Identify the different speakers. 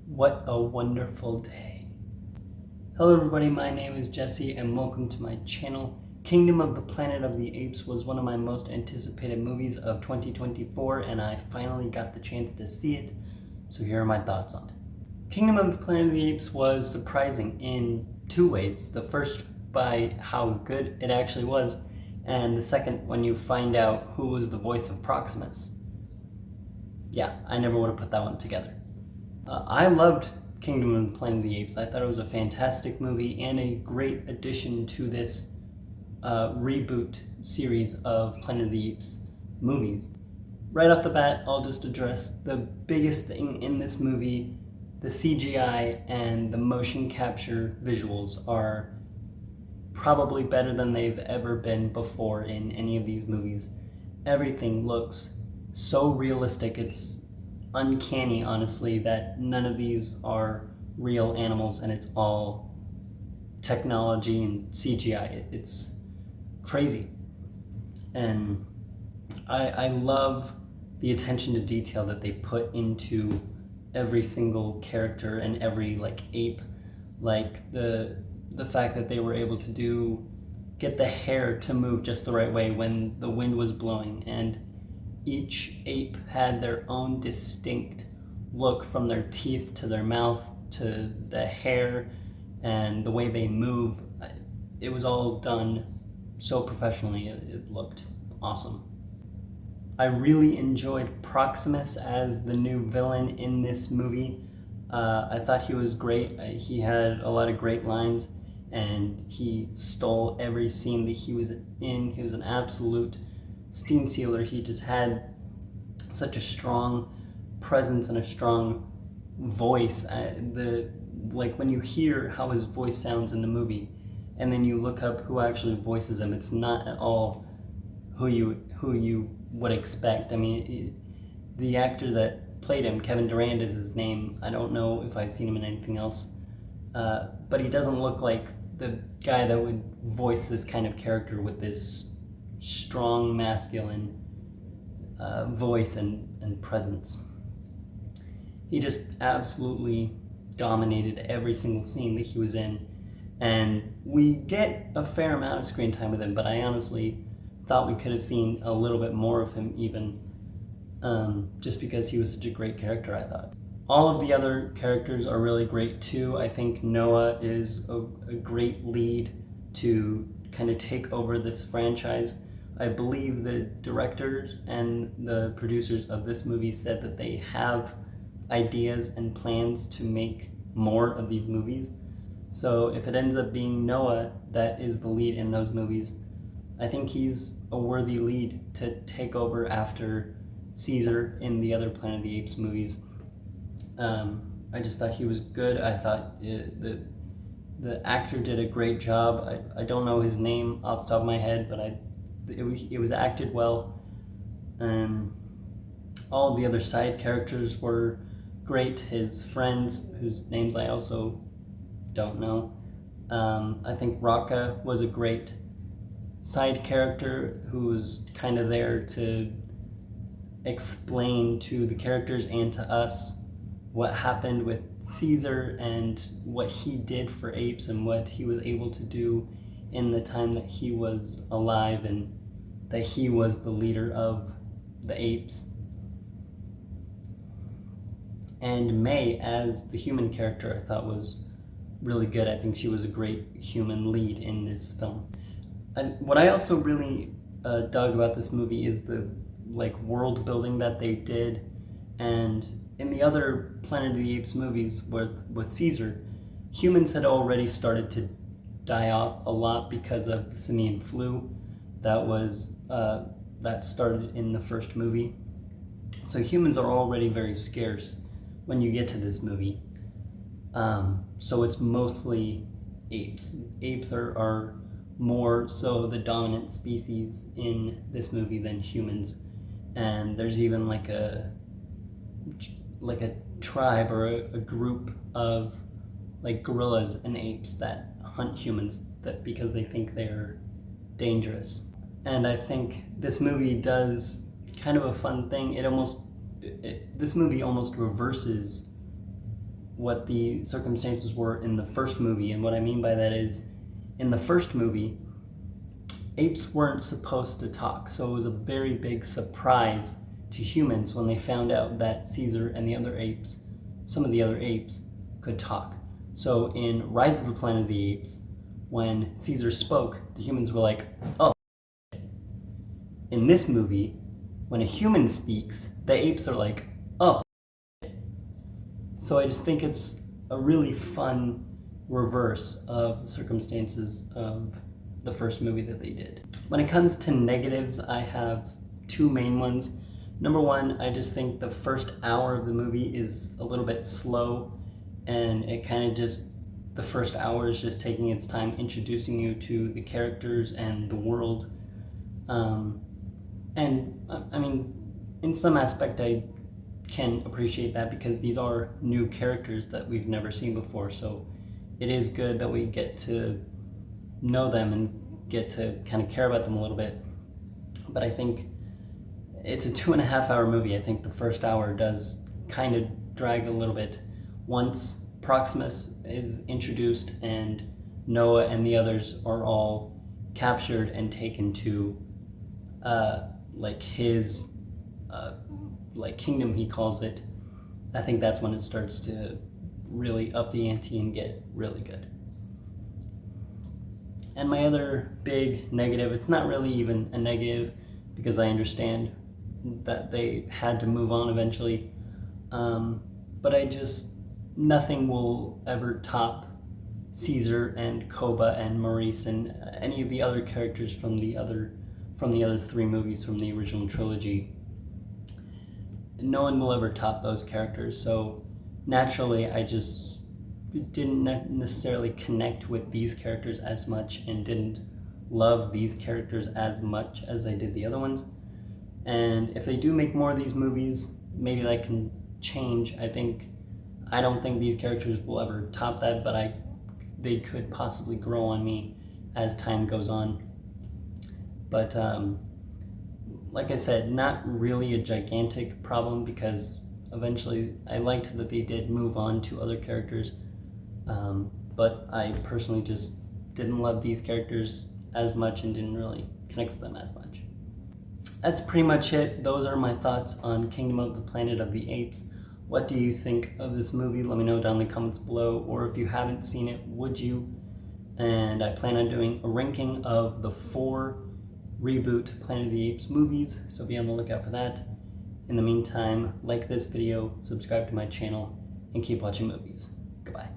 Speaker 1: What a wonderful day. Hello everybody, my name is Jesse and welcome to my channel. Kingdom of the Planet of the Apes was one of my most anticipated movies of 2024 and I finally got the chance to see it, so here are my thoughts on it. Kingdom of the Planet of the Apes was surprising in two ways. The first, by how good it actually was, and the second, when you find out who was the voice of Proximus. Yeah, I never would have put that one together. I loved Kingdom of the Planet of the Apes. I thought it was a fantastic movie and a great addition to this reboot series of Planet of the Apes movies. Right off the bat, I'll just address the biggest thing in this movie. The CGI and the motion capture visuals are probably better than they've ever been before in any of these movies. Everything looks so realistic. It's uncanny, honestly, that none of these are real animals and it's all technology and CGI. It's crazy. And I love the attention to detail that they put into every single character and every ape. Like the fact that they were able to get the hair to move just the right way when the wind was blowing, and each ape had their own distinct look, from their teeth to their mouth to the hair and the way they move. It was all done so professionally, it looked awesome. I really enjoyed Proximus as the new villain in this movie. I thought he was great. He had a lot of great lines and he stole every scene that he was in. He was an absolute steam sealer. He just had such a strong presence and a strong voice. When you hear how his voice sounds in the movie and then you look up who actually voices him, it's not at all who you would expect. I mean, the actor that played him, Kevin Durand is his name. I don't know if I've seen him in anything else, but he doesn't look like the guy that would voice this kind of character with this strong masculine voice and presence. He just absolutely dominated every single scene that he was in, and we get a fair amount of screen time with him, but I honestly thought we could have seen a little bit more of him even, just because he was such a great character, I thought. All of the other characters are really great too. I think Noah is a great lead to kind of take over this franchise. I believe the directors and the producers of this movie said that they have ideas and plans to make more of these movies. So if it ends up being Noah that is the lead in those movies, I think he's a worthy lead to take over after Caesar in the other Planet of the Apes movies. I just thought he was good. I thought the actor did a great job. I don't know his name off the top of my head, but it was acted well. All of the other side characters were great. His friends, whose names I also don't know. I think Rocca was a great side character who was kind of there to explain to the characters and to us what happened with Caesar and what he did for apes and what he was able to do in the time that he was alive, and that he was the leader of the apes. And May as the human character I thought was really good. I think she was a great human lead in this film. And what I also really dug about this movie is the world building that they did. And in the other Planet of the Apes movies with Caesar, humans had already started to die off a lot because of the simian flu that started in the first movie. So humans are already very scarce when you get to this movie. So it's mostly apes. Apes are more so the dominant species in this movie than humans. And there's even like a tribe or a group of gorillas and apes that hunt humans because they think they're dangerous. And I think this movie does kind of a fun thing. This movie almost reverses what the circumstances were in the first movie. And what I mean by that is, in the first movie, apes weren't supposed to talk. So it was a very big surprise to humans when they found out that Caesar and the other apes, some of the other apes, could talk. So in Rise of the Planet of the Apes, when Caesar spoke, the humans were like, oh. In this movie, when a human speaks, the apes are like, oh. So I just think it's a really fun reverse of the circumstances of the first movie that they did. When it comes to negatives, I have two main ones. Number one, I just think the first hour of the movie is a little bit slow, and it kind of just, the first hour is just taking its time introducing you to the characters and the world. And I mean, in some aspect, I can appreciate that because these are new characters that we've never seen before. So it is good that we get to know them and get to kind of care about them a little bit. But I think it's a 2.5 hour movie. I think the first hour does kind of drag a little bit. Once Proximus is introduced and Noah and the others are all captured and taken to like his like kingdom, he calls it, I think that's when it starts to really up the ante and get really good. And my other big negative, it's not really even a negative because I understand that they had to move on eventually, but nothing will ever top Caesar and Koba and Maurice and any of the other characters from the other three movies from the original trilogy. No one will ever top those characters, so naturally I just didn't necessarily connect with these characters as much and didn't love these characters as much as I did the other ones. And if they do make more of these movies, maybe that can change. I don't think these characters will ever top that, but they could possibly grow on me as time goes on. But like I said, not really a gigantic problem because eventually I liked that they did move on to other characters, but I personally just didn't love these characters as much and didn't really connect with them as much. That's pretty much it. Those are my thoughts on Kingdom of the Planet of the Apes. What do you think of this movie? Let me know down in the comments below, or if you haven't seen it, would you? And I plan on doing a ranking of the 4 reboot Planet of the Apes movies, so be on the lookout for that. In the meantime, like this video, subscribe to my channel, and keep watching movies. Goodbye.